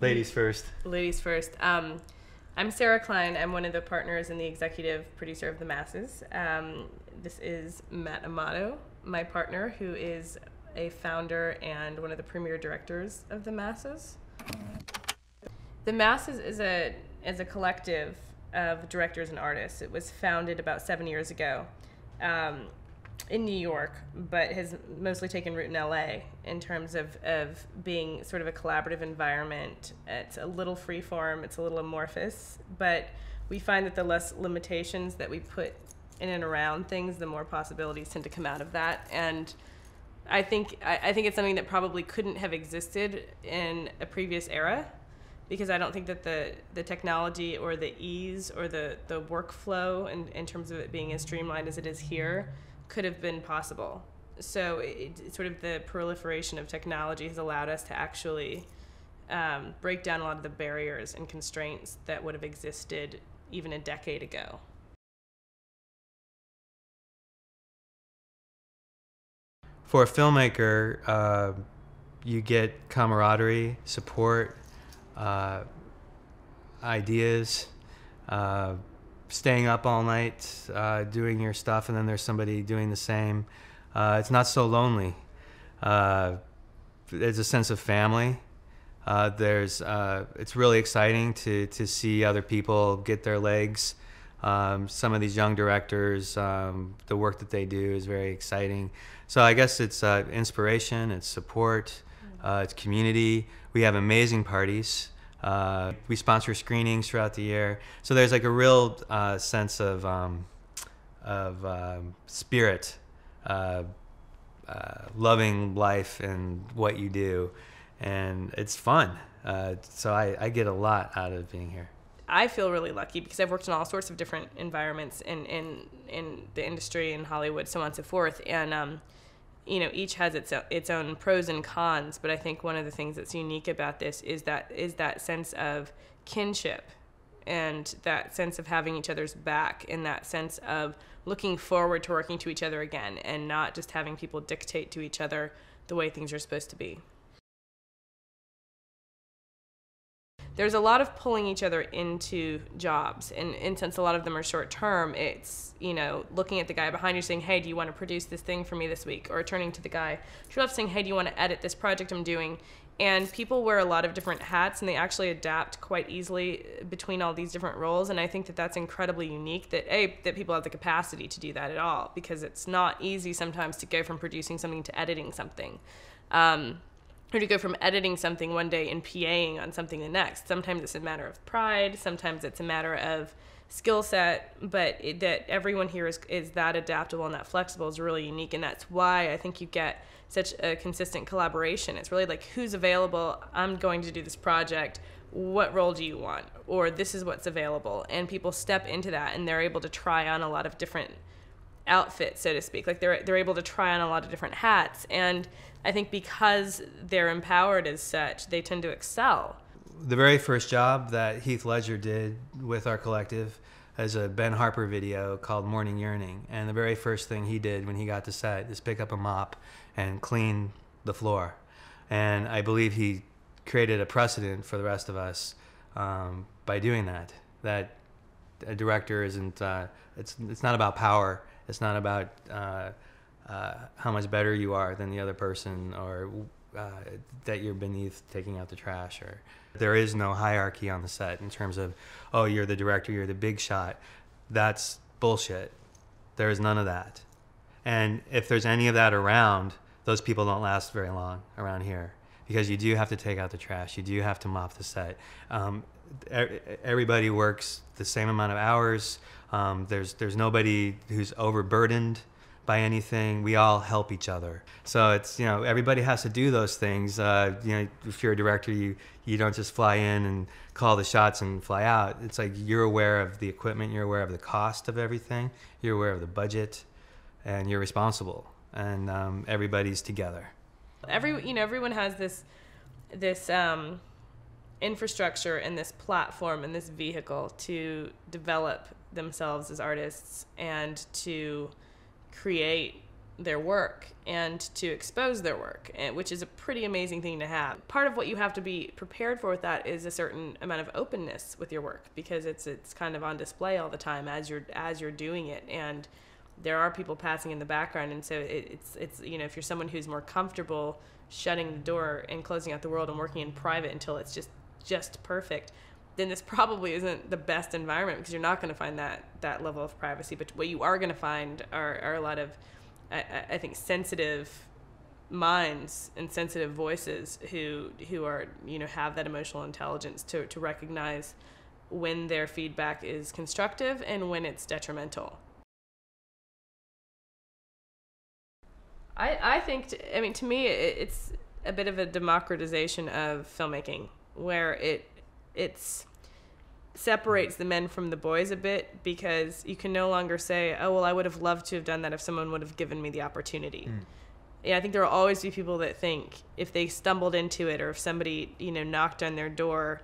Ladies first. Ladies first. I'm Sara Clein. I'm one of the partners and the executive producer of The Masses. This is Matt Amato, my partner, who is a founder and one of the premier directors of The Masses. The Masses is a collective of directors and artists. It was founded about 7 years ago in New York, but has mostly taken root in LA in terms of being sort of a collaborative environment. It's a little freeform, it's a little amorphous, but we find that the less limitations that we put in and around things, the more possibilities tend to come out of that. And I think it's something that probably couldn't have existed in a previous era, because I don't think that the technology or the ease or the workflow in terms of it being as streamlined as it is here could have been possible. So sort of the proliferation of technology has allowed us to actually break down a lot of the barriers and constraints that would have existed even a decade ago. For a filmmaker, you get camaraderie, support, ideas, staying up all night, doing your stuff, and then there's somebody doing the same. It's not so lonely. There's a sense of family. It's really exciting to see other people get their legs. Some of these young directors, the work that they do is very exciting. So I guess it's inspiration, it's support, it's community. We have amazing parties. We sponsor screenings throughout the year. So there's like a real sense of spirit, loving life and what you do. And it's fun. So I get a lot out of being here. I feel really lucky because I've worked in all sorts of different environments in the industry, in Hollywood, so on and so forth. And each has its own pros and cons. But I think one of the things that's unique about this is that sense of kinship, and that sense of having each other's back, and that sense of looking forward to working to each other again, and not just having people dictate to each other the way things are supposed to be. There's a lot of pulling each other into jobs, and since a lot of them are short term, it's, looking at the guy behind you saying, hey, do you want to produce this thing for me this week? Or turning to the guy to your left saying, hey, do you want to edit this project I'm doing? And people wear a lot of different hats, and they actually adapt quite easily between all these different roles. And I think that that's incredibly unique, that people have the capacity to do that at all, because it's not easy sometimes to go from producing something to editing something. Or to go from editing something one day and PAing on something the next. Sometimes it's a matter of pride, sometimes it's a matter of skill set, but that everyone here is that adaptable and that flexible is really unique, and that's why I think you get such a consistent collaboration. It's really like, who's available? I'm going to do this project. What role do you want? Or this is what's available. And people step into that, and they're able to try on a lot of different outfits, so to speak. Like they're able to try on a lot of different hats, and I think because they're empowered as such, they tend to excel. The very first job that Heath Ledger did with our collective is a Ben Harper video called Morning Yearning, and the very first thing he did when he got to set is pick up a mop and clean the floor. And I believe he created a precedent for the rest of us by doing that. That a director isn't, it's not about power. It's not about how much better you are than the other person, or that you're beneath taking out the trash. Or there is no hierarchy on the set in terms of, oh, you're the director, you're the big shot. That's bullshit. There is none of that. And if there's any of that around, those people don't last very long around here, because you do have to take out the trash. You do have to mop the set. Everybody works the same amount of hours. There's nobody who's overburdened by anything. We all help each other. So it's, everybody has to do those things. If you're a director, you don't just fly in and call the shots and fly out. It's like you're aware of the equipment, you're aware of the cost of everything, you're aware of the budget, and you're responsible. And everybody's together. Everyone has this infrastructure and this platform and this vehicle to develop themselves as artists and to create their work and to expose their work, which is a pretty amazing thing to have. Part of what you have to be prepared for with that is a certain amount of openness with your work, because it's kind of on display all the time as you're doing it, and there are people passing in the background, and so it's if you're someone who's more comfortable shutting the door and closing out the world and working in private until it's just perfect, then this probably isn't the best environment, because you're not going to find that level of privacy. But what you are going to find are a lot of, I think, sensitive minds and sensitive voices who are, have that emotional intelligence to recognize when their feedback is constructive and when it's detrimental. I think, to me, it's a bit of a democratization of filmmaking, where it's separates the men from the boys a bit, because you can no longer say, oh, well, I would have loved to have done that if someone would have given me the opportunity. Yeah, I think there will always be people that think if they stumbled into it, or if somebody, knocked on their door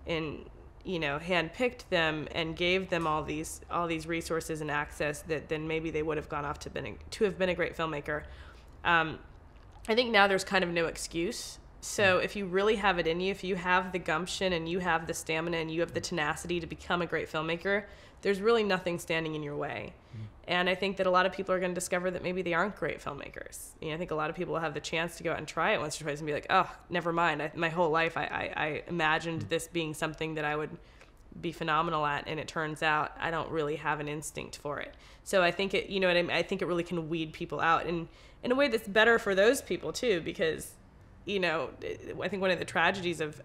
and, handpicked them and gave them all these resources and access, that then maybe they would have gone off to have been a great filmmaker. I think now there's kind of no excuse. So if you really have it in you, if you have the gumption and you have the stamina and you have the tenacity to become a great filmmaker, there's really nothing standing in your way. And I think that a lot of people are going to discover that maybe they aren't great filmmakers. I think a lot of people will have the chance to go out and try it once or twice and be like, oh, never mind. My whole life I imagined this being something that I would be phenomenal at, and it turns out I don't really have an instinct for it. So I think it, I think it really can weed people out, and in a way that's better for those people too, because I think one of the tragedies of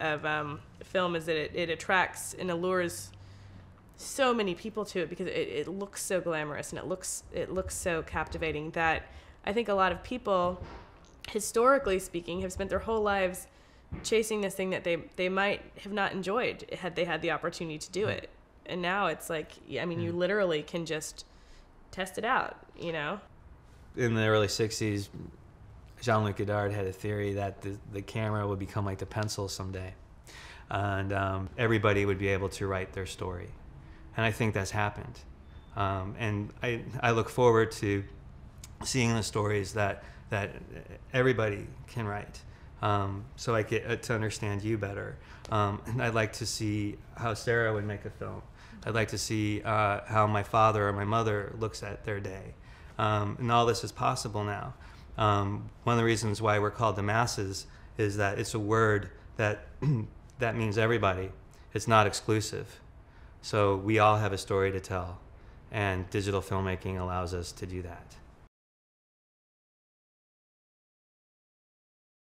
film is that it attracts and allures so many people to it, because it looks so glamorous and it looks so captivating, that I think a lot of people, historically speaking, have spent their whole lives chasing this thing that they might have not enjoyed had they had the opportunity to do it. And now it's like, you literally can just test it out, In the early 60s, Jean-Luc Godard had a theory that the camera would become like the pencil someday, and everybody would be able to write their story. And I think that's happened. And I look forward to seeing the stories that everybody can write, so I get to understand you better. And I'd like to see how Sara would make a film. I'd like to see how my father or my mother looks at their day. And all this is possible now. One of the reasons why we're called the masses is that it's a word that means everybody. It's not exclusive. So we all have a story to tell, and digital filmmaking allows us to do that.